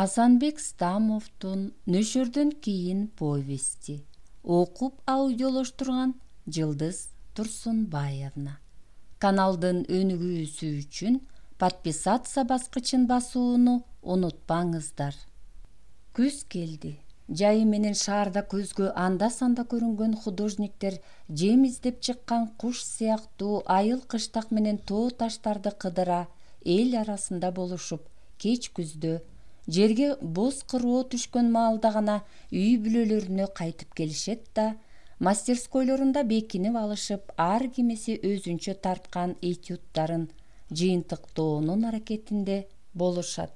Асанбек Стамовдун Нөшөрдөн кийин повести. Окуп аудиолоштурган Жылдыз Турсунбаевна. Каналдын өнүгүүсү үчүн подписаться баскычын басууну унутпаңыздар. Күз келди. Жайы менен шаарда көзгө анда-санда көрүнгөн художниктер жем издеп чыккан куш сыяктуу айыл кыштак менен тоо таштарды кыдыра эл арасында болушуп, кеч күздө жерге боз кыроо түшкөн маалда гана үй бүлөлөрүнө кайтып келишет да, мастерскойлорунда бекинип алышып, ар кимиси өзүнчө тарткан этюддарын жыйынтыктоонун аракетинде болушат.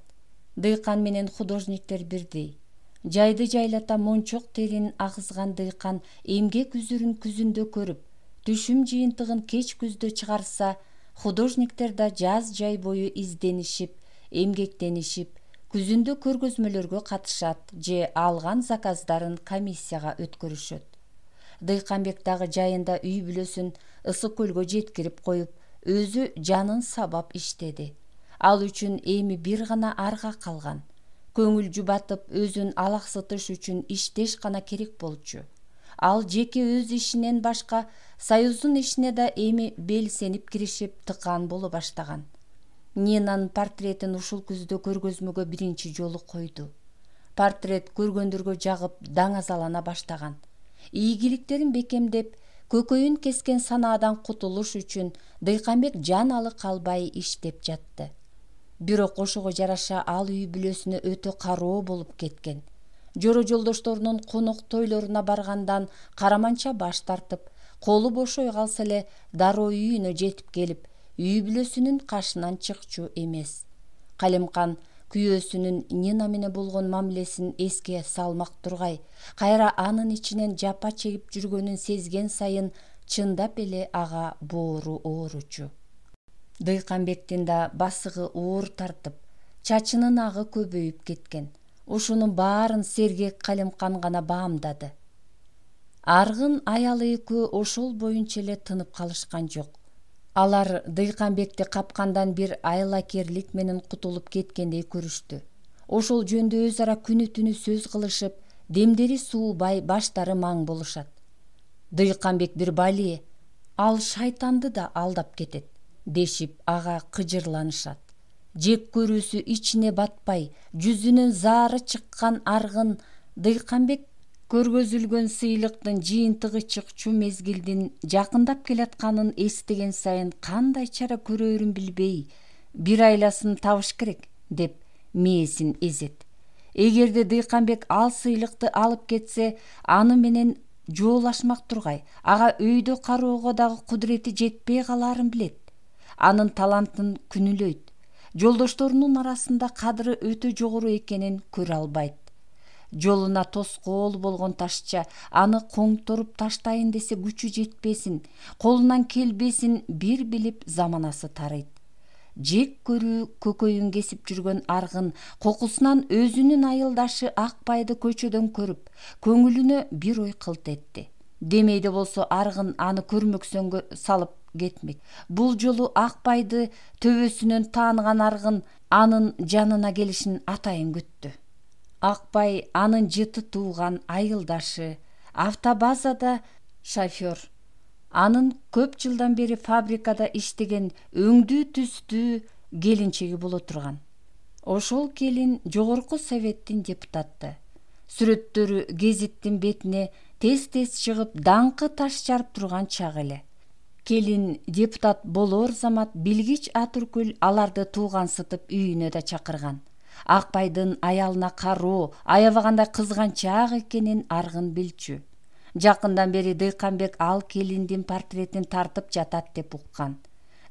Дыйкан менен художниктер бирдей. Жайды жайлата мончок терин агызган дыйкан эмгек үзүрүн күзүндө көрүп, түшүм жыйынтыгын кеч күздө чыгарса, художниктер да жаз жай бою изденишип, эмгектенишип, күзүндө көргөзмөлөргө катышат же алган заказдарын комиссияга өткөрүшөт. Дыйканбек дагы жайында үй бүлөсүн Ысык көлгө жеткирип коюп, өзү жанын сабап иштеди. Ал үчүн эми бир гана арга калган. Көңүл жубатып, өзүн алаксытыш үчүн иштеш гана керек болчу. Ал жеке өз ишинен башка Союздун ишине да эми белсенип киришип, тыкан боло баштаган. Нинанын портретин ушул күздө көргөзмөгө биринчи жолу койду. Портрет көргөндөргө жагып, даңазалана баштаган. Ийгиликтерин бекемдеп, көкөйүн кескен санаадан кутулуш үчүн Дыйканбек жан алы калбай иштеп жатты. Бирок ошого жараша ал үй бүлөсүнө өтө кароо болуп кеткен. Жоро жолдошторунун конок тойлоруна баргандан караманча баш тартып, колу бошой калса эле дароо үйүнө жетип келип, үй бүлөсүнүн кашынан чыкчу эмес. Калемкан күйөөсүнүн Нина менен болгон мамилесин эске салмак тургай, кайра анын ичинен жапа чегип жүргөнүн сезген сайын чындап эле ага боору ооручу. Дыйканбектин да басыгы оор тартып, чачынын агы көбөйүп кеткен. Ушунун баарын сергек Калемкан гана баамдады. Аргын аялы экөө ошол боюнча эле тынып калышкан жок. Алар Дыйканбекти капкандан бир айлакерлик менен кутулуп кеткендей көрүштү. Ошол жөндө өз ара күнү-түнү сөз кылышып, демдери суубай, баштары маң болушат. Дыйканбек бир балие, ал шайтанды да алдап кетет, дешип ага кыжырланышат. Жек көрүүсү ичине батпай, жүзүнүн заары чыккан Аргын Дыйканбек көргөзүлгөн сыйлыктын жыйынтыгы чыкчу мезгилдин жакындап келатканын эстеген сайын кандай чара көрөрүн билбей, бир айласын табыш керек деп мээсин эзет. Эгерде Дыйканбек ал сыйлыкты алып кетсе, аны менен жоолашмак тургай, ага өйдө кароого дагы кудурети жетпей калаарын билет. Анын талантын күнүлөйт. Жолдошторунун арасында кадыры өтө жогору экенин көрө албайт. Жолуна тоскоол болгон ташча аны коңторуп таштайын десе күчү жетпесин, колунан келбесин бир билип заманасы тарыйт. Жек көрүү көкөйүн кесип жүргөн Аргын кокусунан өзүнүн айылдашы Акбайды көчөдөн көрүп, көңүлүнө бир ой кылт этти. Демейде болсо Аргын аны көрмөксөнгө салып кетмек. Бул жолу Акбайды төбөсүнөн тааныган Аргын анын жанына келишин атайын күттү. Акбай анын жыты тууган айылдашы, автобазада шофёр. Анын көп жылдан бери фабрикада иштеген өңдүү түстүү келинчеги боло турган. Ошол келин жогорку советтин депутаты. Сүрөттөрү гезиттин бетине тез-тез чыгып, даңкы таш жарып турган чак эле. Келин депутат болор замат билгич Атүркүл аларды туугансытып үйүнө да чакырган. Акбайдын аялына кароо, аябагандай кызганчаак экенин Аргын билчү. Жакындан бери Дыйканбек ал келиндин портретин тартып жатат деп уккан.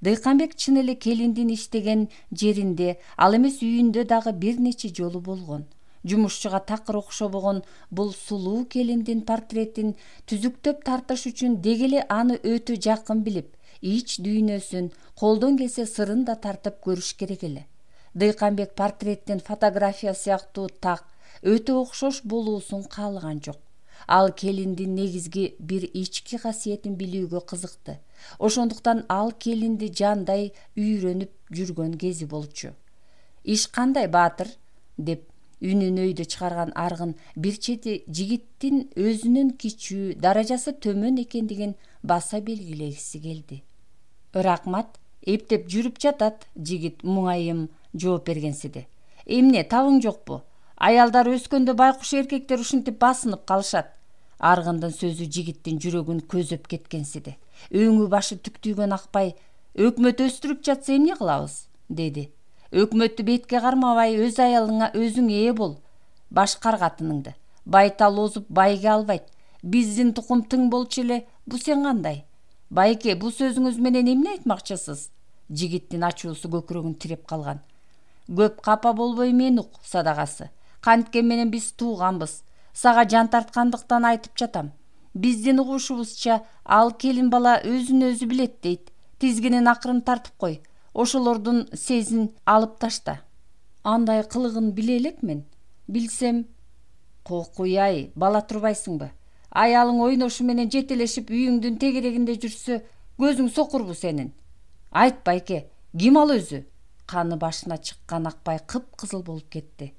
Дыйканбек чын эле келиндин иштеген жеринде, ал эмес үйүндө дагы бир нече жолу болгон. Жумушчуга такыр окшобогон бул сулуу келиндин портретин түзүктөп тартыш үчүн дегеле аны өтө жакын билип, ич дүйнөсүн, колдон келсе сырын да тартып көрүш керек эле. Дыйканбек портреттин фотография сыяктуу так, өтө окшош болуусун каалаган жок. Ал келиндин негизги бир ички касиетин билүүгө кызыкты. Ошондуктан ал келинди жандай үйрөнүп жүргөн кези болчу. Иш кандай, баатыр? Деп үнүн өйдө чыгарган Аргын бир чети жигиттин өзүнүн кичүү, даражасы төмөн экендигин баса белгилегиси келди. Рахмат, эптеп жүрүп жатат, жигит муңайым жооп бергенсиди. Эмне, табың жокпу? Аялдар өскөндө байкуш эркектер ушинтип басынып калышат. Аргындын сөзү жигиттин жүрөгүн көзөп кеткенсиди. Өңү башы түктүйгөн Акбай, өкмөт өстүрүп жатса эмне кылабыз, деди. Өкмөттү бетке кармабай, өз аялыңа өзүң ээ бол. Башкар катыныңды. Байтал озуп байге албайт. Биздин тукум тың болчу эле, бу сен кандай? Байке, бу сөзүңүз менен эмне айтмакчысыз? Жигиттин ачуусу көкүрөгүн тиреп калган. Көп капа болбой мен ук, Садагасы. Канткен менен биз тууганбыз. Сага жан тарткандыктан айтып жатам. Биздин угушубузча, ал келин бала өзүн өзү билет дейт. Тизгинин акырын тартып кой. Ошолордун сезин алып ташта. Андай кылыгын биле элекмен. Билсем, кокуй-ай, бала турбайсыңбы? Аялың ойношу менен жетелешип үйүңдүн тегерегинде жүрсө, көзүң сокурбу сенин? Айт, байке, ким ал өзү? Каны башына чыккан Акбай кыпкызыл болуп кетти.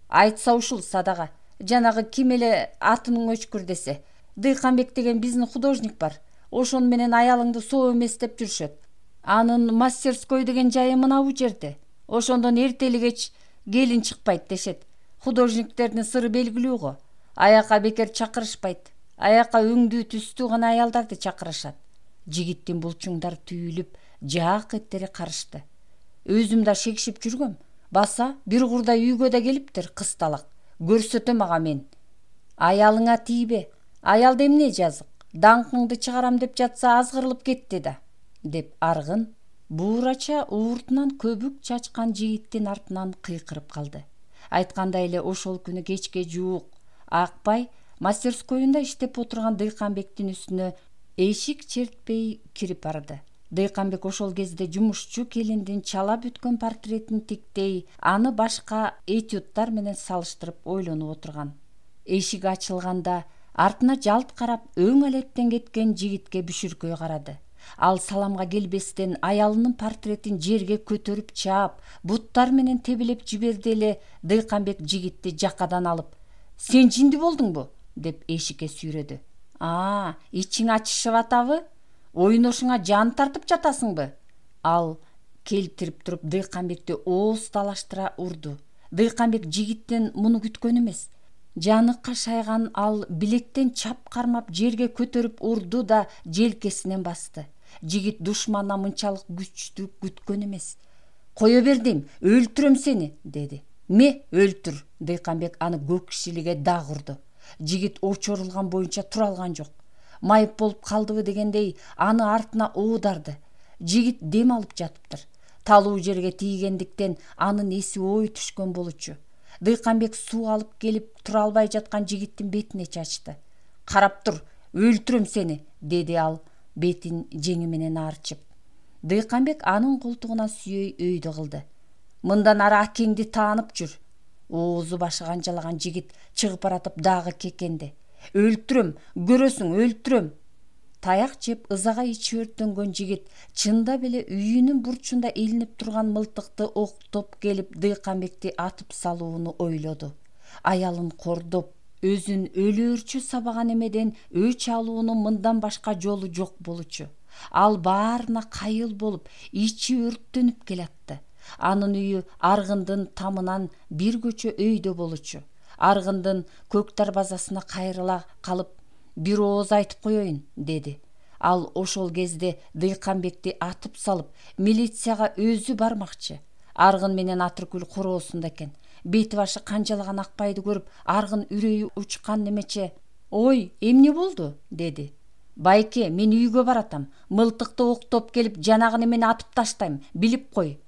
Айтса ушул, Садага, жанагы ким эле атының өчкүр десе. Дыйканбек деген биздин художник бар. Ошону менен аялыңды соо эместеп жүрүшөт. Анын мастерской деген жайы мына бу жерде. Ошондон эртели кеч келин чыкпайт дешет. Художниктердин сыры белгилүү го. Аяка бекер чакырышпайт. Аяка өңдүү түстүү гана аялдарды чакырышат. Жигиттин булчуңдар түйүлүп, жаак эттери карышты. Өзүм да шекшип жүргөм. Баса бир курдай үйгө да келиптир, кысталак. Көрсөтөм ага мен. Аялыңа тийбе. Аялда эмне жазык? Даңкыңды чыгарам деп жатса азгырылып кетти да, деп Аргын буурача ууртунан көбүк чачкан жигиттин артынан кыйкырып калды. Айткандай эле ошол күнү кечке жуук Акбай мастерскойунда иштеп отурган Дыйканбектин үстүнө эшик чертпей кирип барды. Дыйканбек ошол кезде жумушчу келиндин чала бүткөн портретин тиктей, аны башка этюдтар менен салыштырып ойлонуп отурган. Эшик ачылганда артына жалт карап өң алеттен кеткен жигитке бүшүркөй карады. Ал саламга келбестен аялынын портретин жерге көтөрүп чаап, буттар менен тебелеп жиберди эле Дыйканбек жигитти жакадан алып: "Сен жинди болдуңбу?" деп эшикке сүйрөдү. Ичиң ачышып атабы? Ойношуңа жан тартып жатасыңбы? Ал келтирип туруп Дыйканбекти ооз талаштыра урду. Дыйканбек жигиттен муну күткөн эмес. Жаны кашайган ал билектен чап кармап жерге көтөрүп урду да желкесинен басты. Жигит душманына мынчалык күчтүү күткөн эмес. "Кое бер дейм, өлтүрөм сени", деди. "Ме, өлтүр", Дыйканбек аны көк кишилиге дагы урду. Жигит очорулган боюнча тура алган жок. Майып болуп калдыбы дегендей аны артына оодарды. Жигит дем алып жатыптыр. Талуу жерге тийгендиктен анын эси ой түшкөн болчу. Дыйканбек суу алып келип тура албай жаткан жигиттин бетине чачты. "Карап тур, өлтүрөм сени", деди ал бетин жеңи менен арчып. Дыйканбек анын колтугунан сүйөй өйдө кылды. "Мындан ары акеңди таанып жүр". Оозу башы канжалаган жигит чыгып баратып дагы кекенди. "Өлтүрөм, көрөсүң, өлтүрөм". Таяк жеп ызага ичи өрттөнгөн жигит чындап эле үйүнүн бурчунда илинип турган мылтыкты октоп келип Дыйканбекти атып салууну ойлоду. Аялын кордоп, өзүн өлөөрчү сабаган эмеден өч алуунун мындан башка жолу жок болчу. Ал баарына кайыл болуп, ичи өрттөнүп келатты. Анын үйү Аргындын тамынан бир көчө өйдө болчу. Аргындын көк дарбазасына кайрыла калып, "Бир ооз айтып коеюн", деди. Ал ошол кезде Дыйканбекти атып салып, милицияга өзү бармакчы. Аргын менен Атыркүл короосунда экен. Бети башы канжалаган Акбайды көрүп, Аргын үрөйү учкан немече: "Ой, эмне болду?" деди. "Байке, мен үйгө баратам. Мылтыкты октоп келип, жанагы немени атып таштайм, билип кой".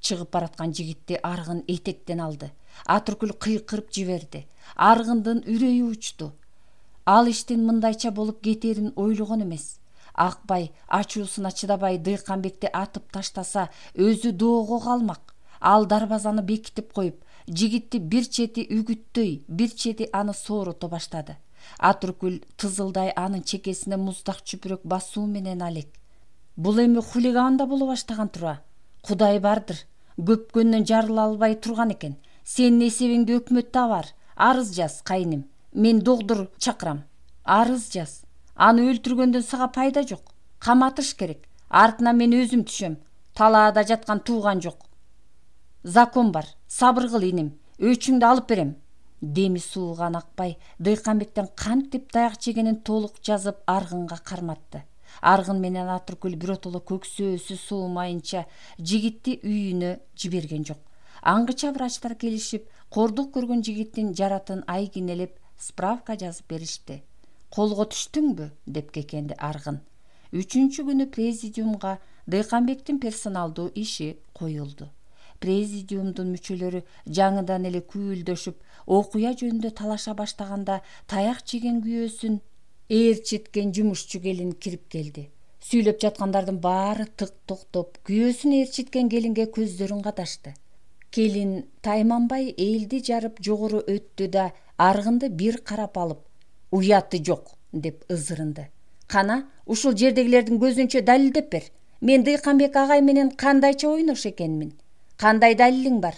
Чыгып бараткан жигитти Аргын этектен алды. Атыркүл кыйкырып жиберди. Аргындын үрөйү учту. Ал иштин мындайча болуп кетерин ойлогон эмес. Акбай ачуусуна чыдабай Дыйканбекти атып таштаса, өзү доого калмак. Ал дарбазаны бекитип коюп, жигитти бир чети үгүттөй, бир чети аны соорото баштады. Атыркүл тызылдай анын чекесине муздак чүпүрөк басуу менен алек. "Бул эми хулиган да боло баштаган тура. Кудай бардыр, көпкөндөн жарыла албай турган экен. Сенин эсебиңди өкмөттө абар. Арыз жаз, кайным. Мен догдур чакырам. Арыз жаз. Аны өлтүргөндөн сага пайда жок. Каматыш керек. Артына мен өзүм түшөм. Талаада жаткан тууган жок. Закон бар. Сабыр кыл иним. Өчүңдү алып берем. Деми сууган Акбай Дыйканбектен кантип даяк жегенин толук жазып Аргынга карматты. Аргын менен Атыркүл биротоло көксөөсү суумайынча жигитти үйүнө жиберген жок. Аңгыча врачтар келишип, кордук көргөн жигиттин жаратын айгинелеп справка жазып беришти. Колго түштүңбү? деп кекенди Аргын. 3-чү күнү президиумга Дыйканбектин персоналдуу иши коюлду. Президиумдун мүчөлөрү жаңыдан эле күйүлдөшүп, окуя жөнүндө талаша баштаганда таяк жеген күйөөсүн ээрчиткен жумушчу келин кирип келди. Сүйлөп жаткандардын баары тык токтоп, күйөөсүн ээрчиткен келинге көздөрүн кадашты. Келин тайманбай элди жарып жогору өттү да Аргынды бир карап алып, "Уяты жок" деп ызырынды. "Кана, ушул жердегилердин көзүнчө далилдеп бер. Мен Дыйканбек агай менен кандайча ойнош экенмин? Кандай далилиң бар?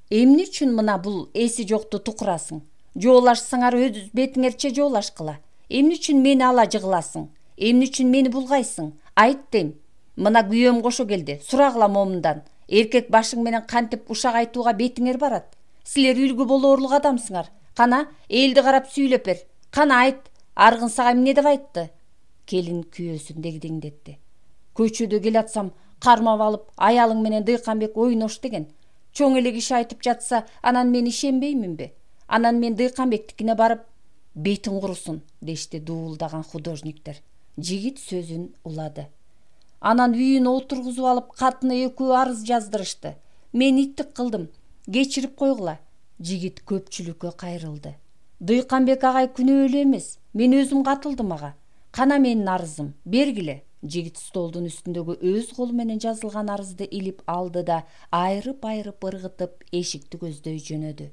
Эмне үчүн мына бул эси жокту тукурасың? Жоолашсаңар өз бетиңерче жоолашкыла. Эмне үчүн мени ала жыгыласың? Эмне үчүн мени булгайсың? Айт дейм. Мына күйөөм кошо келди. Сурагыла момундан. Эркек башың менен кантип ушак айтууга бетиңер барат? Силер үлгү болоорлук адамсыңар. Кана, элди карап сүйлөп бер. Кана айт. Аргын сага эмне деп айтты?" Келин күйөөсүн дегдеңдетти. "Көчөдө келатсам кармап алып, аялың менен Дыйканбек ойнош деген. Чоң эле киши айтып жатса, анан мен ишенбейминби? Анан мен Дыйканбектикине барып, бетиң курусун" дешти дуулдаган художниктер. Жигит сөзүн улады. "Анан үйүнө отургузуп алып, катыны экөө арыз жаздырышты. Мен иттик кылдым. Кечирип койгула." Жигит көпчүлүккө кайрылды. "Дыйканбек агай күнөөлүү эмес. Мен өзүм катылдым ага. Кана менин арызым, бергиле." Жигит столдун үстүндөгү өз колу менен жазылган арызды илип алды да айрып-айрып ыргытып эшикти көздөй жөнөдү.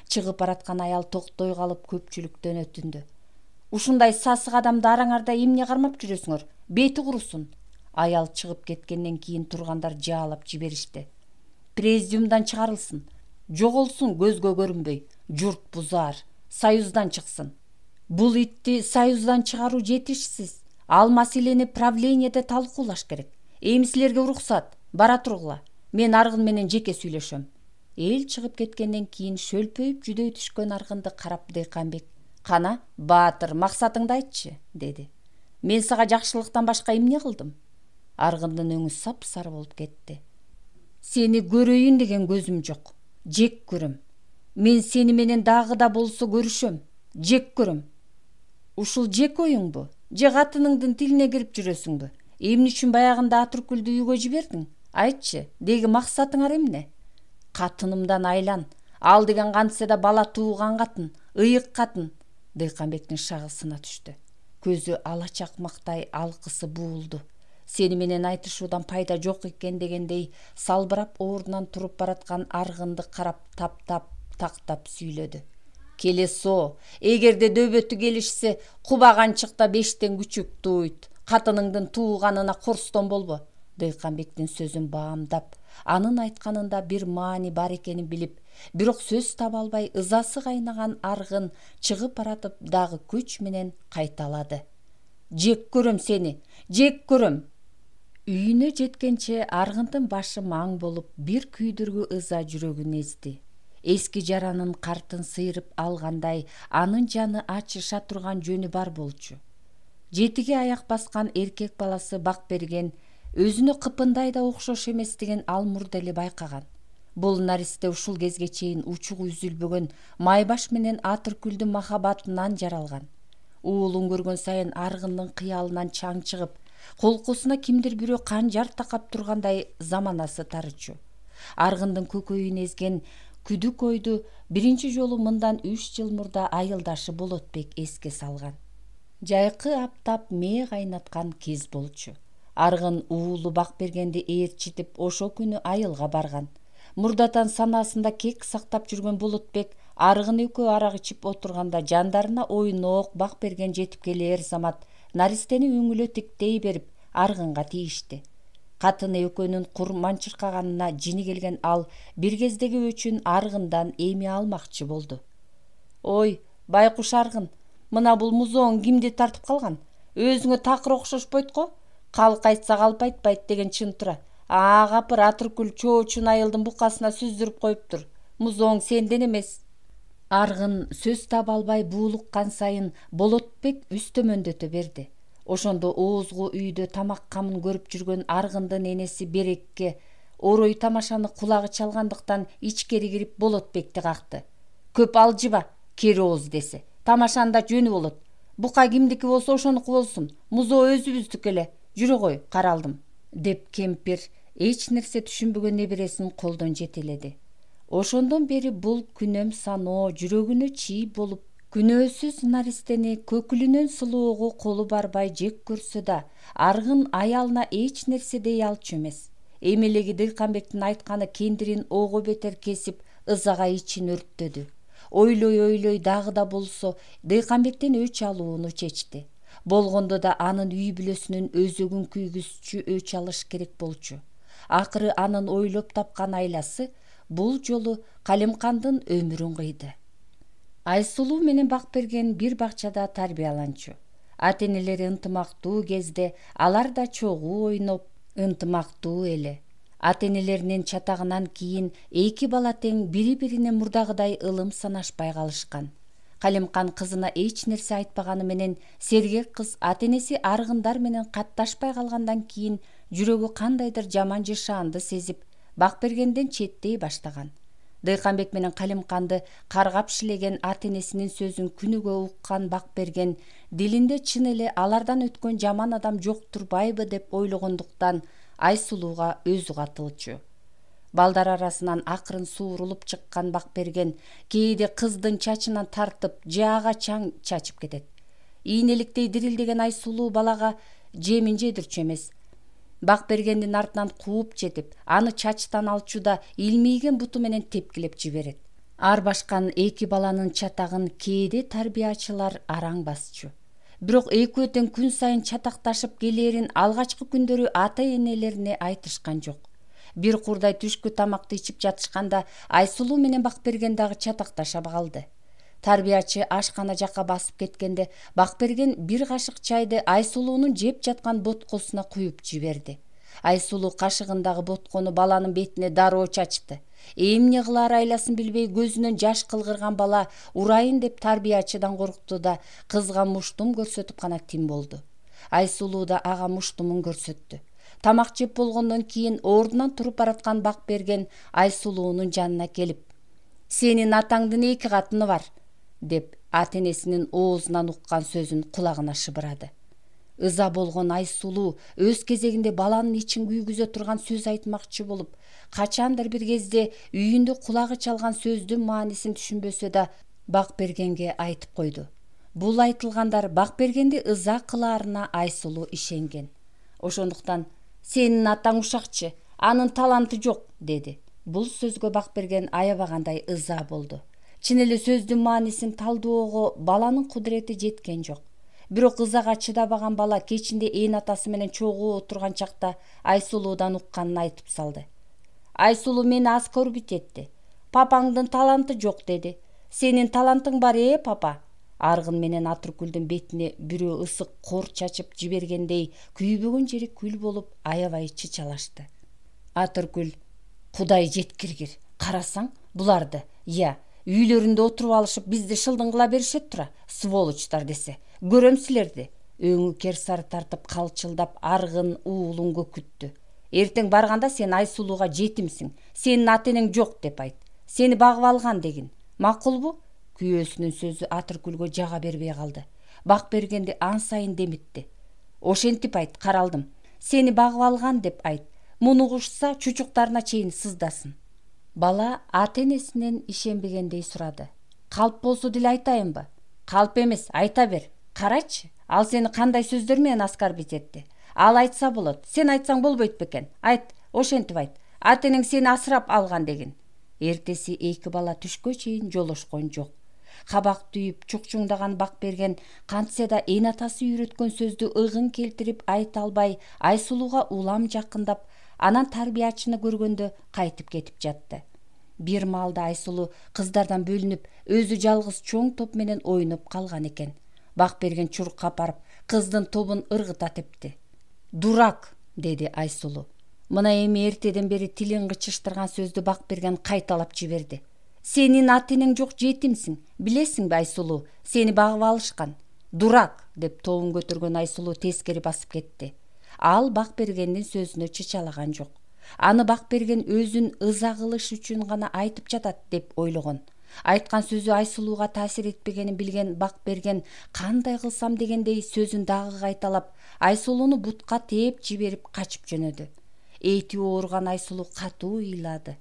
Чыгып бараткан аял токтой калып көпчүлүктөн өтүндү. "Ушундай сасык адамды араңарда эмне кармап жүрөсүңөр? Бети курусун." Аял чыгып кеткенден кийин тургандар жаалап жиберишти. "Президиумдан чыгарылсын. Жоголсун көзгө көрүнбөй. Журт бузар. Союздан чыксын." "Бул итти союздан чыгаруу жетишсиз. Ал маселени правлениеде талкуулаш керек. Эми силерге уруксат. Бара тургула. Мен Аргын менен жеке сүйлөшөм." Эл чыгып кеткенден кийин шөлпөйүп жүдөй түшкөн Аргынды карап Дыйканбек: "Кана, баатыр, максатыңды айтчы" деди. "Мен сага жакшылыктан башка эмне кылдым?" Аргындын өңү сапсары болуп кетти. "Сени көрөйүн деген көзүм жок. Жек көрөм. Мен сени менен дагы да болсо көрүшөм. Жек көрөм." "Ушул жек оюңбу? Же катыныңдын тилине кирип жүрөсүңбү? Эмне үчүн баягында Атыркүлдү үйгө жибердиң? Айтчы, деги максатыңар эмне?" "Катынымдан айлан. Ал деген кантсе да бала тууган катын, ыйык катын." Дыйканбектин шагысына түштү. Көзү ала чакмактай алкысы буулду. "Сени менен айтышуудан пайда жок экен" дегендей салбырап ордунан туруп бараткан Аргынды карап таптап, тактап сүйлөдү. "Келесо, эгерде дөбөтү келишсе, кубаганчыкта 5тен күчүк тууйт. Катыныңдын тууганына корстон болбо." Дыйканбектин сөзүн баамдап, анын айтканында бир маани бар экенин билип, бирок сөз таба албай ызасы кайнаган Аргын чыгып баратып дагы күч менен кайталады: "Жек көрөм сени, жек көрөм." Үйүнө жеткенче Аргындын башы маң болуп, бир күйдүргү ыза жүрөгүн эзди. Эски жаранын картын сыйрып алгандай анын жаны ачыша турган жөнү бар болчу. Жетиге аяк баскан эркек баласы бак берген, өзүнө кыпындай да окшош эместигин ал мурда эле байкаган. Бул наристе ушул кезге чейин учугу үзүлбөгөн Майбаш менен Атыркүлдүн махабатынан жаралган. Уулун көргөн сайын Аргындын кыялынан чаң чыгып, колкосуна кимдир бирөө канжар такап тургандай заманасы тарычу. Аргындын көкөйүн эзген күдүк ойду биринчи жолу мындан 3 жыл мурда айылдашы Болотбек эске салган. Жайкы аптап мээ кайнаткан кез болчу. Аргын уулу бак бергенди ээрчитип ошо күнү айылга барган. Мурдатан санаасында кек сактап жүргөн Болотбек Аргын экөө арак ичип отурганда жандарына ойноок бак берген жетип келээр замат наристени өңүлө тиктей берип Аргынга тийишти. Катыны экөөнүн курман чыркаганына жини келген ал бир кездеги өчүн Аргындан эми алмакчы болду. Ой, байкуш Аргын, мына бул музооң кимди тартып калган? Өзүңө такыр окшошпойт го? Калк айтса калп айтпайт деген чын тура. Капыр Атыркүл чоочун айылдын букасына сүздүрүп коюптур. Музооң сенден эмес. Аргын сөз таба албай буулуккан сайын Болотбек үстөмөндөтө берди. Ошондо оозгу үйдө тамак камын көрүп жүргөн Аргындын энеси Берекке орой тамашаны кулагы чалгандыктан ичкери кирип Болотбекти какты. Көп алжыба, кери ооз десе. Тамашанын да жөнү болот. Бука кимдики болсо ошонуку болсун. Музоо өзүбүздүкү эле. Жүрө кой, каралдым, деп кемпир эч нерсе түшүнбөгөн небересин колдон жетеледи. Ошондон бери бул күнөм саноо жүрөгүнө чий болуп, күнөөсүз наристени көкүлүнөн сулоого колу барбай жек көрсө да, Аргын аялына эч нерсе дей алчу эмес. Эмелеги Дыйканбектин айтканы кендирин ого бетер кесип, ызага ичин өрттөдү. Ойлой дагы да болсо Дыйканбектен өч алууну чечти. Болгондо да анын үй бүлөсүнүн өзөгүн күйгүзчү өч алыш керек болчу. Акыры анын ойлоп тапкан айласы бул жолу Калемкандын өмүрүн кыйды. Айсулуу менен Бакберген бир бакчада тарбияланчу. Ата-энелери ынтымактуу кезде алар да чогуу ойноп, ынтымактуу эле. Ата-энелеринин чатагынан кийин эки бала тең бири-бирине мурдагыдай ылым санашпай калышкан. Калемкан кызына эч нерсе айтпаганы менен сергек кыз ата-энеси Аргындар менен катташпай калгандан кийин жүрөгү кандайдыр жаман жышаанды сезип, Бакбергенден четтей баштаган. Дыйканбек менен Калемканды каргап шилеген ата-энесинин сөзүн күнүгө уккан Бакберген дилинде чын эле алардан өткөн жаман адам жок турбайбы деп ойлогондуктан Айсулууга өзү катылчу. Балдар арасынан акырын суурулуп чыккан Бакберген кээде кыздын чачынан тартып, жаага чаң чачып кетет. Ийнеликтей дирилдеген Айсулуу балага жемин жедирчү эмес. Бакбергендин артынан кууп жетип, аны чачтан алчуда илмийген буту менен тепкилеп жиберет. Арбашкан эки баланын чатагын кээде тарбиячылар араң басчу. Бирок экөө тең күн сайын чатакташып келээрин алгачкы күндөрү ата-энелерине айтышкан жок. Бир курдай түшкү тамакты ичип жатышканда Айсулуу менен Бакберген дагы чатакташа калды. Тарбиячы ашкана жакка басып кеткенде Бакберген бир кашык чайды Айсулуунун жеп жаткан боткосуна куюп жиберди. Айсулуу кашыгындагы боткону баланын бетине дароо чачты. Эмне кылаар айласын билбей көзүнөн жаш кылгырган бала урайын деп тарбиячыдан коркту да кызга муштум көрсөтүп гана тим болду. Айсулуу да ага муштумун көрсөттү. Тамак жеп болгондон кийин ордунан туруп бараткан Бакберген Айсулуунун жанына келип: "Сенин атаңдын эки катыны бар", деп ата-энесинин оозунан уккан сөзүн кулагына шыбырады. Ыза болгон Айсулуу өз кезегинде баланын ичин күйгүзө турган сөз айтмакчы болуп, качандыр бир кезде үйүндө кулагы чалган сөздүн маанисин түшүнбөсө да Бакбергенге айтып койду. Бул айтылгандар Бакбергенди ыза кылаарына Айсулуу ишенген. Ошондуктан "Сенин атаң ушакчы, анын таланты жок", деди. Бул сөзгө Бакберген аябагандай ыза болду. Чын эле сөздүн маанисин талдоого баланын кудурети жеткен жок. Бирок ызага чыдабаган бала кечинде ээн атасы менен чогуу отурган чакта Айсулуудан укканын айтып салды. "Айсулуу мени аз көрбүт этти. Папаңдын таланты жок", деди. "Сенин талантың бар, папа?" Аргын менен Атыркүлдүн бетине бирөө ысык кор чачып жибергендей күйбөгөн жери күл болуп аябай чычалашты. Атыркүл: "Кудай жеткиргир. Карасаң, буларды, үйлөрүндө отуруп алышып бизди шылдың кыла беришет тура, сволочтар десе. Көрөм силерди." Өңү керсары тартып калчылдап Аргын уулун көкүттү. "Эртең барганда сен Айсулууга жетимсиң, сенин ата-энең жок деп айт. Сени багып алган дегин. Макулбу?" Күйөөсүнүн сөзү Атыркүлгө жага бербей калды. Бакбергенди ан сайын демитти. "Ошентип айт, каралдым. Сени багып алган деп айт. Муну угушса чучуктарына чейин сыздасын." Бала ата-энесинен ишенбегендей сурады. "Калп болсо деле айтайынбы?" "Калп эмес, айта бер. Карачы, ал сени кандай сөздөр менен аскарбить этти. Ал айтса болот, сен айтсаң болбойт бекен. Айт, ошентип айт. Ата-энең сени асырап алган дегин." Эртеси эки бала түшкө чейин жолошкон жок. кабак түйүп чукчуңдаган Бакберген кантсе да эн атасы үйрөткөн сөздү ыгын келтирип айта албай Айсулууга улам жакындап, анан тарбиячыны көргөндө кайтып кетип жатты. Бир маалда Айсулуу кыздардан бөлүнүп, өзү жалгыз чоң топ менен ойноп калган экен. Бакберген чуркап барып, кыздын тобун ыргыта тепти. «Дурак!» деди Айсулуу. Мына эми эртеден бери тилин кычыштырган сөздү Бакберген кайталап жиберди. «Сенин ат-энең жок жетимсиң, билесиңби Айсулуу, сени багып алышкан. Дурак!» деп тобун көтөргөн Айсулуу тескери басып кетти. Ал Бакбергендин сөзүнө чычалаган жок. Аны Бакберген өзүн ыза кылыш үчүн гана айтып жатат деп ойлогон. Айткан сөзү Айсулууга таасир этпегенин билген Бакберген кандай кылсам дегендей сөзүн дагы кайталап, Айсулууну бутка тээп жиберип качып жөнөдү. Эти ооруган Айсулуу катуу ыйлады.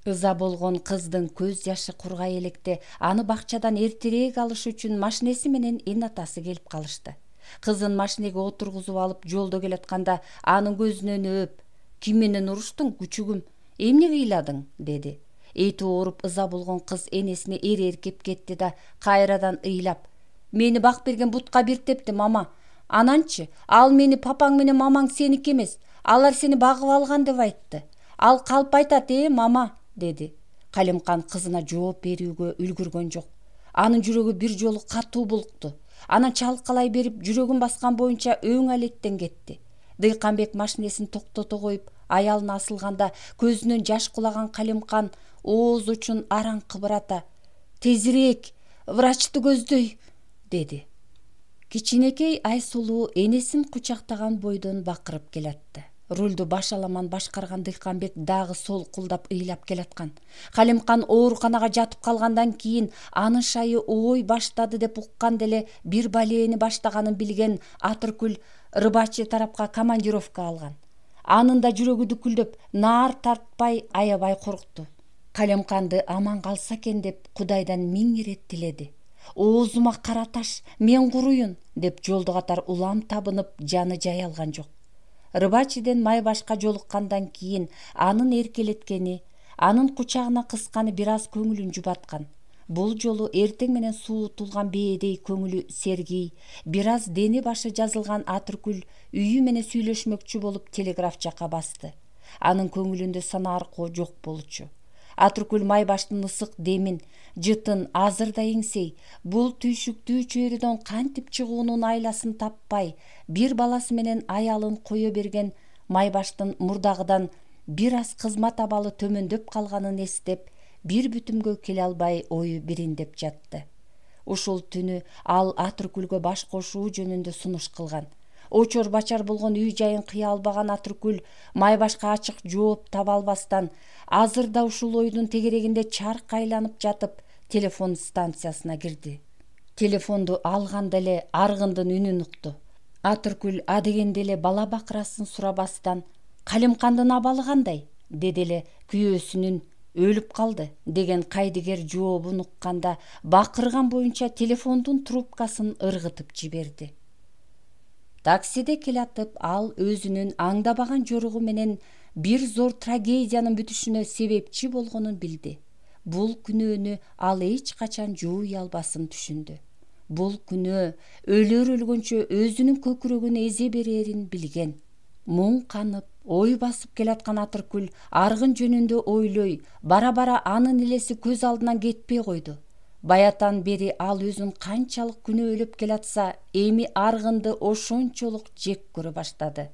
Ыза болгон кыздын көз жашы кургай электе аны бакчадан эртерээк алыш үчүн машинеси менен эн атасы келип калышты. Кызын машинеге отургузуп алып жолдо келатканда анын көзүнөн өп: «Ким менен уруштуң, күчүгүм? Эмне кыйладың?» деди. Эти ооруп ыза болгон кыз энесине эркеп кетти да кайрадан ыйлап: «Мени Бакберген бутка бир тепти, мама. Ананчы, ал мени папаң менен мамаң сеники эмес, алар сени багып алган деп айтты. Ал калп айтат, мама?» деди. Калимкан кызына жооп берүүгө үлгүргөн жок. Анын жүрөгү бир жолу катуу булукту. Анан чалкалай берип жүрөгүн баскан боюнча өң алеттен кетти. Дыйканбек машинесин токтото коюп, аялына асылганда көзүнөн жаш кулаган Калимкан ооз учун араң кыбырата: «Тезирээк, врачты көздөй!» деди. Кичинекей Айсулуу энесин кучактаган бойдон бакырып келатты. Рулду башаламан башкарган Дыйканбек дагы солкулдап ыйлап келаткан. Калимкан ооруканага жатып калгандан кийин анын шайы ой баштады деп уккан деле бир балээни баштаганын билген Атыркүл рыбачы тарапка командировка алган. Анын да жүрөгү дүкүлдөп, наар тартпай, аябай коркту. Калимканды аман калса экен деп Кудайдан миң ирет тиледи. «Оозума кара таш, мен куруйун!» деп жолдо катар улам табынып, жаны жай алган жок. Рыбачиден Майбашка жолуккандан кийин анын эркелеткени, анын кучагына кысканы бир аз көңүлүн жубаткан. Бул жолу эртең менен суутулган бээдей көңүлү сергий, бир аз дени башы жазылган Атыркүл үйү менен сүйлөшмөкчү болуп телеграф жака басты. Анын көңүлүндө санааркоо жок болчу. Атыркүл Майбаштын ысык демин, жытын азыр да эңсей, бул түйшүктүү чөйрөдөн кантип чыгуунун айласын таппай, бир баласы менен аялын кое берген Майбаштын мурдагыдан бир аз кызмат абалы төмөндөп калганын эстеп, бир бүтүмгө келе албай ою бириндеп жатты. Ушул түнү ал Атыркүлгө баш кошуу жөнүндө сунуш кылган. Очор бачар болгон үй жайын кыя албаган Атыркүл Майбашка ачык жооп таба албастан, азыр да ушул ойдун тегерегинде чарк айланып жатып, телефон станциясына кирди. Телефонду алганда эле аргындын үнүн укту. Атыркүл адегенде эле бала бакырасын сурабастан: «Калимкандын абалы кандай?» деди эле күйөөсүнүн «Өлүп калды» деген кайдыгер жообун укканда бакырган боюнча телефондун трубкасын ыргытып жиберди. Таксиде келатып ал өзүнүн аңдабаган жоругу менен бир зор трагедиянын бүтүшүнө себепчи болгонун билди. Бул күнөөнү ал эч качан жууй албасын түшүндү. Бул күнөө өлөр өлгөнчө өзүнүн көкүрөгүн эзе берерин билген. Муң канып, ой басып келаткан Атыркүл аргын жөнүндө ойлой, бара-бара анын элеси көз алдынан кетпей койду. Баятан бери ал өзүн канчалык күнөөлөп келатса, эми аргынды ошончолук жек көрө баштады.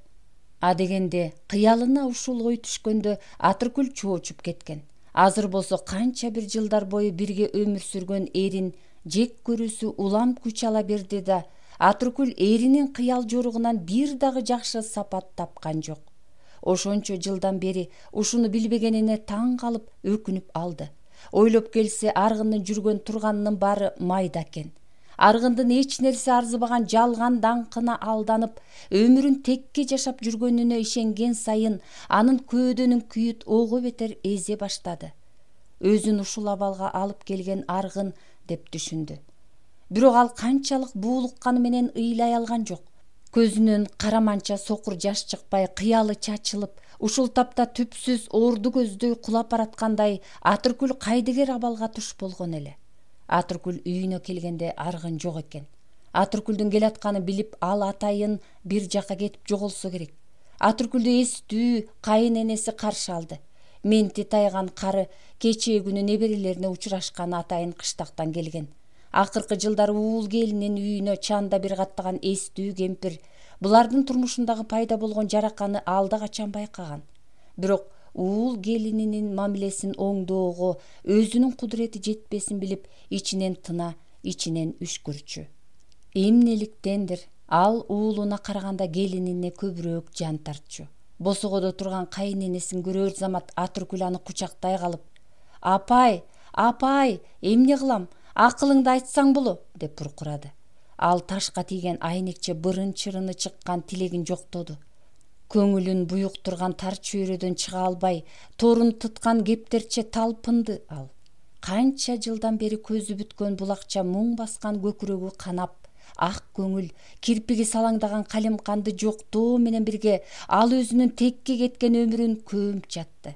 Адегенде кыялына ушул ой түшкөндө Атыркүл чоочуп кеткен. Азыр болсо канча бир жылдар бою бирге өмүр сүргөн эрин жек көрүүсү улам күч ала берди да, Атыркүл эринин кыял жоругунан бир дагы жакшы сапат тапкан жок. Ошончо жылдан бери ушуну билбегенине таң калып, өкүнүп алды. Ойлоп келсе, аргындын жүргөн турганынын баары майда экен. Аргындын эч нерсе арзыбаган жалган даңкына алданып, өмүрүн текке жашап жүргөнүнө ишенген сайын анын көөдөнүн күйүт ого бетер эзе баштады. Өзүн ушул абалга алып келген аргын деп түшүндү. Бирок ал канчалык буулукканы менен ыйлай алган жок. Көзүнөн караманча сокур жаш чыкпай, кыялы чачылып, ушул тапта түпсүз орду көздөй кулап бараткандай Атыркүл кайдыгер абалга туш болгон эле. Атыркүл үйүнө келгенде аргын жок экен. Атыркүлдүн келатканын билип, ал атайын бир жакка кетип жоголсо керек. Атыркүлдү эстүү кайын энеси каршы алды. Менти тайган кары кечээ күнү неберелерине учурашкан атайын кыштактан келген. Акыркы жылдары уул келинин үйүнө чанда бир каттаган эстүү кемпир булардын турмушундагы пайда болгон жараканы алда качан байкаган. Бирок уул келининин мамилесин оңдоого өзүнүн кудурети жетпесин билип, ичинен тына, ичинен үшкүрчү. Эмнеликтендир ал уулуна караганда келинине көбүрөөк жан тартчу. Босогодо турган кайын энесин көрөр замат Атыркүл аны кучактай калып: "Апай, апай, эмне кылам? Акылыңды айтсаң боло", деп буркурады. Ал ташка тийген айнекче бырын-чырыны чыккан тилегин жоктоду. Көңүлүн буюктурган тар чөйрөдөн чыга албай, торун туткан кептерче талпынды ал. Канча жылдан бери көзү бүткөн булакча муң баскан көкүрөгү канап, ак көңүл, кирпиги салаңдаган калем канды жоктоо менен бирге ал өзүнүн текке кеткен өмүрүн көмүп жатты.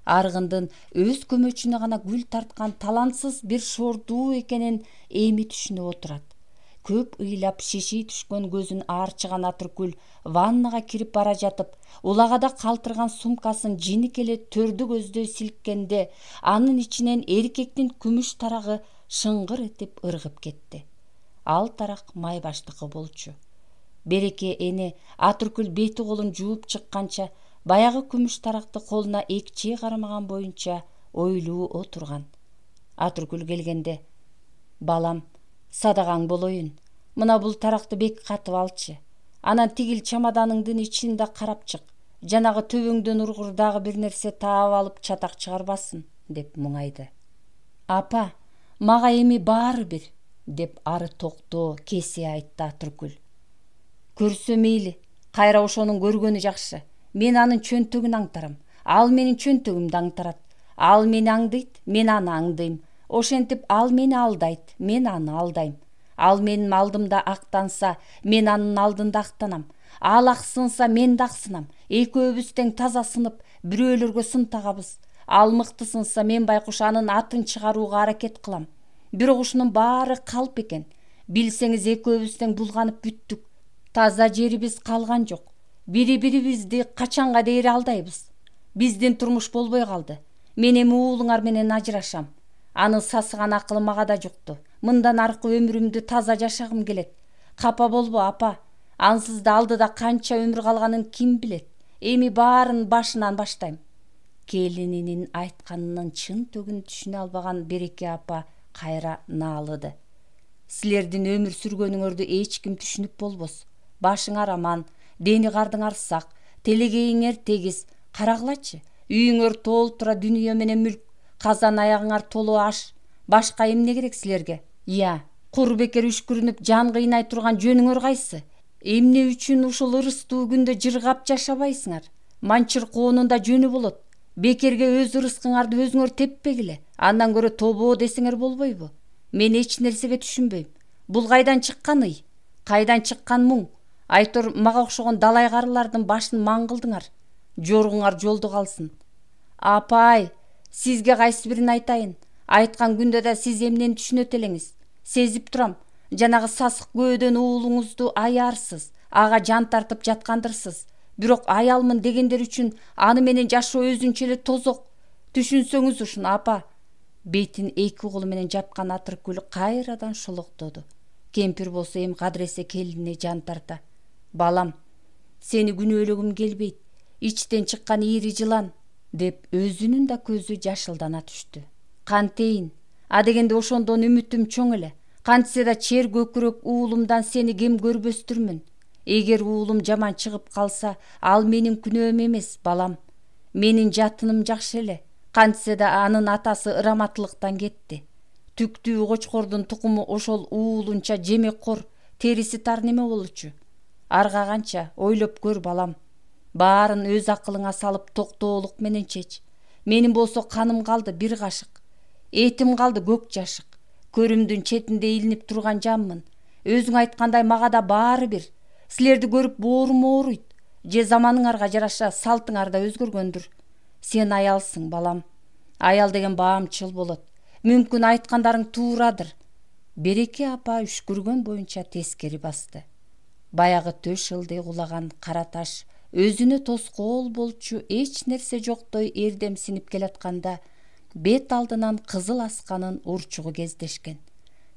Аргындын өз көмөчүнө гана гүл тарткан талантсыз бир шордуу экенин эми түшүнүп отурат. Көп ыйлап шиши түшкөн көзүн аарчыган Атыркүл ваннага кирип бара жатып, улагада калтырган сумкасын жиникеле төрдү көздөй силккенде, анын ичинен эркектин күмүш тарагы шыңгыр этип ыргып кетти. Ал тарак Майбаштыкы болчу. Береке эне Атыркүл бети колун жууп чыкканча, баягы күмүш таракты колуна экче кармаган боюнча ойлуу отурган. Атыркүл келгенде: "Балам, садагаң болоюн. Мына бул таракты бек катып алчы. Анан тигил чамаданыңдын ичин да карап чык. Жанагы төбөңдөн ургур дагы бир нерсе таап алып чатак чыгарбасын", деп муңайды. "Апа, мага эми баары бир", деп ары токтоо кесе айтты Атыркүл. "Көрсө мейли, кайра ошонун көргөнү жакшы. Мен анын чөнтөгүн аңтарам. Ал менин чөнтөгүмдү аңтарат. Ал мени аңдыйт, мен аны аңдыйм. Ошентип ал мени алдайт, мен аны алдайм. Ал менин алдымда актанса, мен анын алдында актанам. Ал аксынса, мен да аксынам. Экөөбүз тең таза сынып, бирөөлөргө сын тагабыз. Ал мыкты сынса, мен байкуш анын атын чыгарууга аракет кылам. Бирок ушунун баары калп экен. Билсеңиз, экөөбүз тең булганып бүттүк. Таза жерибиз калган жок. Бири-бирибизди качанга дейре алдайбыз. Биздин турмуш болбой калды. Мен эми уулуңар менен ажырашам. Аны сасыган акылы мага да жокто. Мындан аркы өмүрүмдү таза жашагым келет. Капа болбо, апа. Ансыз да алдыда канча өмүр калганын ким билет. Эми баарын башынан баштайм." Келининин айтканынын чын төгүн түшүнө албаган Береке апа кайра наалыды. "Силердин өмүр сүргөнүңөрдү эч ким түшүнүп болбос. Башыңар аман, дени кардыңар сак, телегейиңер тегиз. Карагылачы, үйүңөр толтура дүнүйө менен мүлк, казан аягыңар толуу аш. Башка эмне керек силерге? Кур бекер үшкүрүнүп жан кыйнай турган жөнүңөр кайсы? Эмне үчүн ушул ырыстуу күндө жыргап жашабайсыңар? Манчыр коонунда жөнү болот. Бекерге өз ырыскыңарды өзүңөр теппегиле. Андан көрө тобоо десеңер болбойбу? Мен эч нерсеге түшүнбөйм. Бул кайдан чыккан ый? Кайдан чыккан муң? Айтор мага окшогон далай карылардын башын маң кылдыңар. Жоргуңар жолдо калсын." "Апай, сизге кайсы бирин айтайын? Айткан күндө да сиз эмнени түшүнөт элеңиз? Сезип турам, жанагы сасык көөдөн уулуңузду аярсыз, ага жан тартып жаткандырсыз. Бирок аялмын дегендер үчүн аны менен жашоо өзүнчө эле тозок. Түшүнсөңүз ушуну, апа." Бетин эки колу менен жапкан Атыркүл кайрадан шолоктоду. Кемпир болсо эми кадыресе келинине жан тарта: "Балам, сени күнөөлөгүм келбейт. Ичтен чыккан ири жылан", деп өзүнүн да көзү жашылдана түштү. "Кантейин? А дегенде ошондон үмүтүм чоң эле. Кантсе да чер көкүрөк уулумдан сени кем көрбөстүрмүн. Эгер уулум жаман чыгып калса, ал менин күнөөм эмес, балам. Менин жатыным жакшы эле. Кантсе да анын атасы ыраматтылыктан кетти. Түктүү кочкордун тукуму ошол уулунча жемеккор, териси тар неме болчу. Арга канча ойлоп көр, балам. Баарын өз акылыңа салып токтоолук менен чеч. Менин болсо каным калды бир кашык. Этим калды көк жашык. Көрүмдүн четинде илинип турган жанмын. Өзүң айткандай мага да баары бир. Силерди көрүп боорум ооруйт. Же заманыңарга жараша салтыңар да өзгөргөндүр. Сен аялсың, балам. Аял деген баамчыл болот. Мүмкүн айткандарың туурадыр. Береке апа үшкүргөн боюнча тескери басты. Баягы төш ылдый кулаган кара таш өзүнө тоскоол болчу эч нерсе жоктой эрдемсинип келатканда бет алдынан кызыл асканын урчугу кездешкен.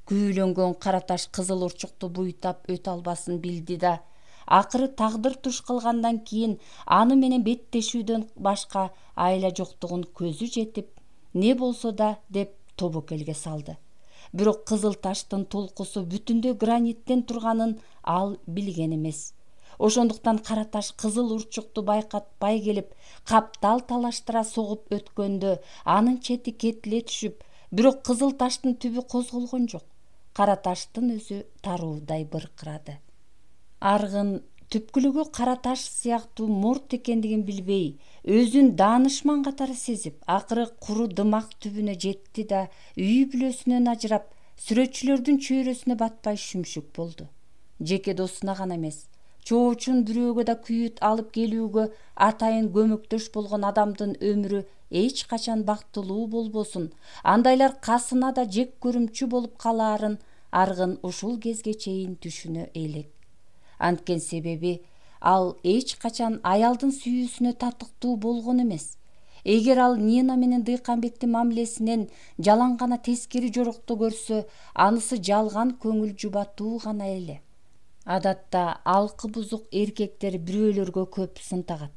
Күйүлөнгөн кара таш кызыл урчукту буйтап өтө албасын билди да, акыры тагдыр туш кылгандан кийин аны менен беттешүүдөн башка айла жоктугун көзү жетип, не болсо да деп тобокелге салды. Бирок кызыл таштын толкусу бүтүндөй граниттен турганын ал билген эмес. Ошондуктан кара таш кызыл урчукту байкатпай келип, каптал талаштыра согуп өткөндө анын чети кетиле түшүп, бирок кызыл таштын түбү козголгон жок. Кара таштын өзү таруудай быркырады. Аргын түпкүлүгү кара таш сыяктуу мурт экендигин билбей, өзүн даанышман катары сезип, акыры куру дымак түбүнө жетти да үй бүлөсүнөн ажырап, сүрөтчүлөрдүн чөйрөсүнө батпай шүмшүк болду. Жеке досуна гана эмес, чоочун бирөөгө да күйүт алып келүүгө атайын көмөктөш болгон адамдын өмүрү эч качан бактылуу болбосун, андайлар касына да жек көрүмчү болуп калаарын Аргын ушул кезге чейин түшүнө элек. Анткен себеби ал эч качан аялдын сүйүүсүнө татыктуу болгон эмес. Эгер ал Нина менен Дыйканбектин мамилесинен жалаң гана тескери жорокто көрсө, анысы жалган көңүл жубатуу гана эле. Адатта алкы бузук эркектер бирөөлөргө көп сын тагат.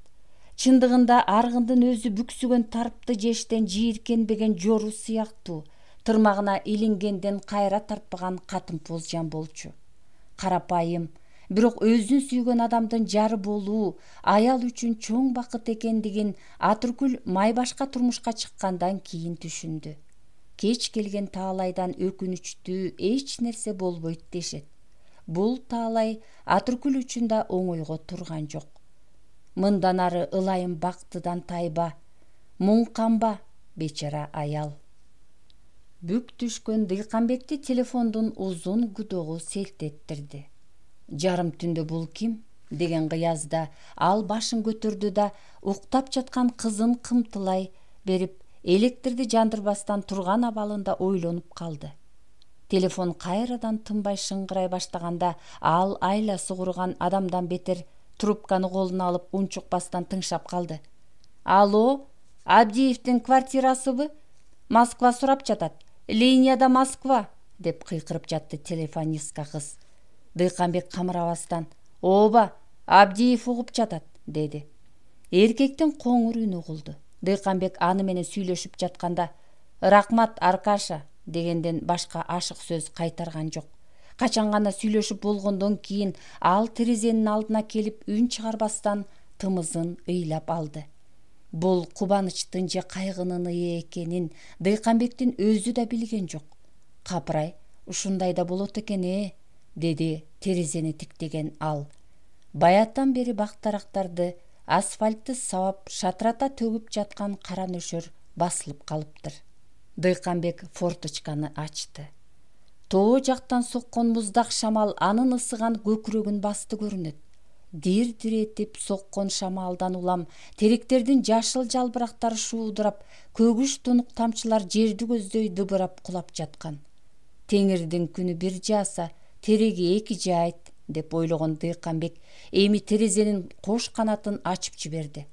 Чындыгында Аргындын өзү бүксүгөн тарпты жештен жийиркенбеген жору сыяктуу, тырмагына илингенден кайра тарпаган катын-поз жан болчу. Карапайым, бирок өзүн сүйгөн адамдын жары болуу аял үчүн чоң бакыт экендигин Атыркүл Майбашка турмушка чыккандан кийин түшүндү. Кеч келген таалайдан өкүнүчтүү эч нерсе болбойт дешет. Бул таалай Атыркүл үчүн да оңойго турган жок. Мындан ары ылайым бактыдан тайба, муң камба, бечара аял. Бүк түшкөн Дыйканбекти телефондун узун гудогу селт эттирди. Жарым түндө бул ким? Деген кыязда ал башын көтөрдү да уктап жаткан кызын кымтылай берип, электрди жандырбастан турган абалында ойлонуп калды. Телефон кайрадан тынбай шыңгырай баштаганда ал айласы курган адамдан бетер трубканы колуна алып унчукпастан тыңшап калды. Алло, Абдиевдин квартирасыбы? Москва сурап жатат. Линияда Москва, деп кыйкырып жатты телефонистка кыз. Дыйканбек камырабастан, "Ооба, Абдиев угуп жатат", деди. Эркектин коңур үнү угулду. Дыйканбек аны менен сүйлөшүп жатканда, "Рахмат, Аркаша", дегенден башка ашык сөз кайтарган жок. Качан гана сүйлөшүп болгондон кийин ал терезенин алдына келип үн чыгарбастан тымызын ыйлап алды. Бул кубанычтын же кайгынын ые экенин Дыйканбектин өзү да билген жок. "Капырай, ушундай да болот экен, деди терезени тиктеген ал. Баяттан бери бактарактарды, асфальтты сабап шатырата төгүп жаткан кара нөшөр басылып калыптыр. Дыйканбек форточканы ачты. Тоо жактан соккон муздак шамал анын ысыган көкүрөгүн басты көрүнөт. Дир-дир этип соккон шамалдан улам теректердин жашыл жалбырактары шуудурап, көгүш тонук тамчылар жерди көздөй дыбырап кулап жаткан. Теңирдин күнү бир жааса, тереги эки жайт, деп ойлогон Дыйканбек эми терезенин кош канатын ачып жиберди.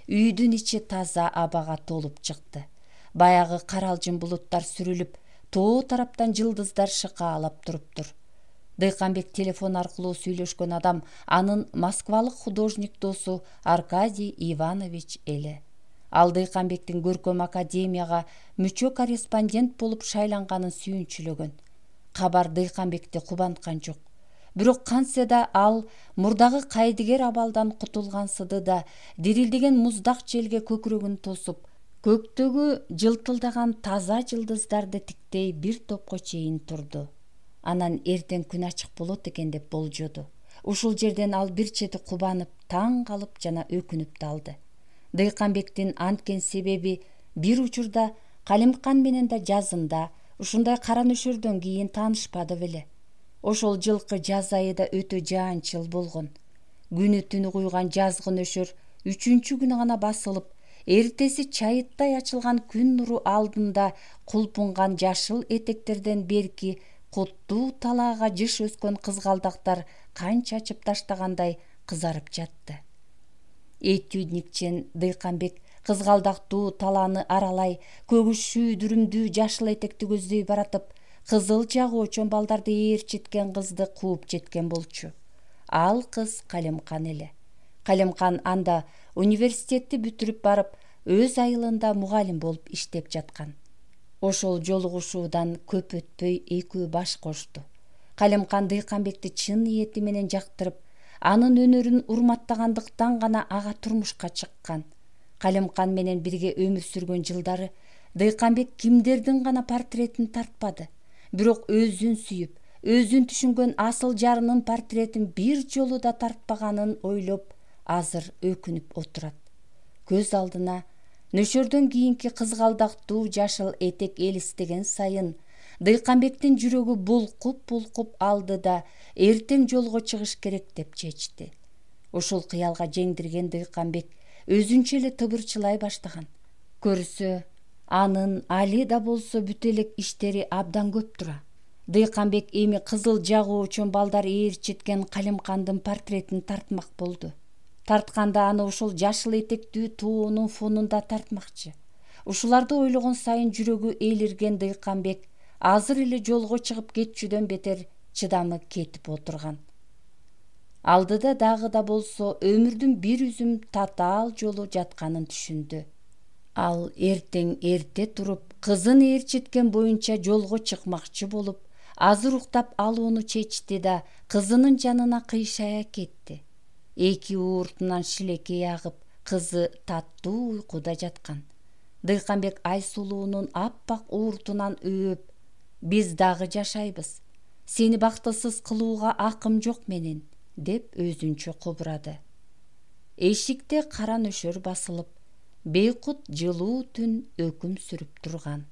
Үйдүн ичи таза абага толуп чыкты. Баягы каралжын булуттар сүрүлүп, тоо тараптан жылдыздар шыкаалап туруптур. Дыйканбек телефон аркылуу сүйлөшкөн адам анын москвалык художник досу Аркадий Иванович эле. Ал Дыйканбектин көркөм академияга мүчө корреспондент болуп шайланганын сүйүнчүлөгөн. Кабар Дыйканбекти кубанткан жок. Бирок кантсе да ал мурдагы кайдыгер абалдан кутулгансыды да дирилдеген муздак желге көкүрөгүн тосуп, көктөгү жылтылдаган таза жылдыздарды тиктей бир топко чейин турду. Анан эртең күн ачык болот экен деп болжоду. Ушул жерден ал бир чети кубанып, таң калып жана өкүнүп далды. Дыйканбектин анткен себеби бир учурда Калимкан менен да жазында ушундай кара нөшөрдөн кийин таанышпады беле. Ошол жылкы жаз айы да өтө жаанчыл болгон. Күнү түнү куйган жазгы нөшөр 3-күнү гана басылып, эртеси чайыттай ачылган күн нуру алдында кулпунган жашыл этектерден берки куттуу талаага жыш өскөн кызгалдактар кан чачып таштагандай кызарып жатты. Этюдникчен Дыйканбек кызгалдактуу талааны аралай, көгүш шүйдүрүмдүү жашыл этекти көздөй баратып, кызыл жагуучу балдарды ээрчиткен кызды кууп жеткен болчу. Ал кыз Калемкан эле. Калемкан анда университетти бүтүрүп барып, өз айылында мугалим болуп иштеп жаткан. Ошол жолугушуудан көп өтпөй экөө баш кошту. Калемкан Дыйканбекти чын ниети менен жактырып, анын өнөрүн урматтагандыктан гана ага турмушка чыккан. Калемкан менен бирге өмүр сүргөн жылдары Дыйканбек кимдердин гана портретин тартпады. Бирок өзүн сүйүп, өзүн түшүнгөн асыл жарынын портретин бир жолу да тартпаганын ойлоп, азыр өкүнүп отурат. Көз алдына нөшөрдөн кийинки кызгалдактуу жашыл этек элестеген сайын Дыйканбектин жүрөгү булкуп алды да эртең жолго чыгыш керек деп чечти. Ушул кыялга жеңдирген Дыйканбек өзүнчө эле тыбырчылай баштаган. Көрсө, анын али да болсо бүтө элек иштери абдан көп тура. Дыйканбек эми кызыл жагуучу балдар ээрчиткен Калемкандын портретин тартмак болду. Тартканда аны ошол жашыл этектүү тоонун фонунда тартмакчы. Ушуларды ойлогон сайын жүрөгү ээлирген Дыйканбек азыр эле жолго чыгып кетчүдөн бетер чыдамы кетип отурган. Алдыда дагы да болсо өмүрдүн бир үзүм татаал жолу жатканын түшүндү. Ал эртең эрте туруп, кызын ээрчиткен боюнча жолго чыкмакчы болуп, азыр уктап алууну чечти да кызынын жанына кыйшая кетти. Эки ууртунан шилекей агып, кызы таттуу уйкуда жаткан. Дыйканбек Айсулуунун аппак ууртунан өөп, биз дагы жашайбыз. Сени бактысыз кылууга акым жок менен, деп өзүнчө кубурады. Эшикте кара нөшөр басылып, бейкут жылуу түн өкүм сүрүп турган.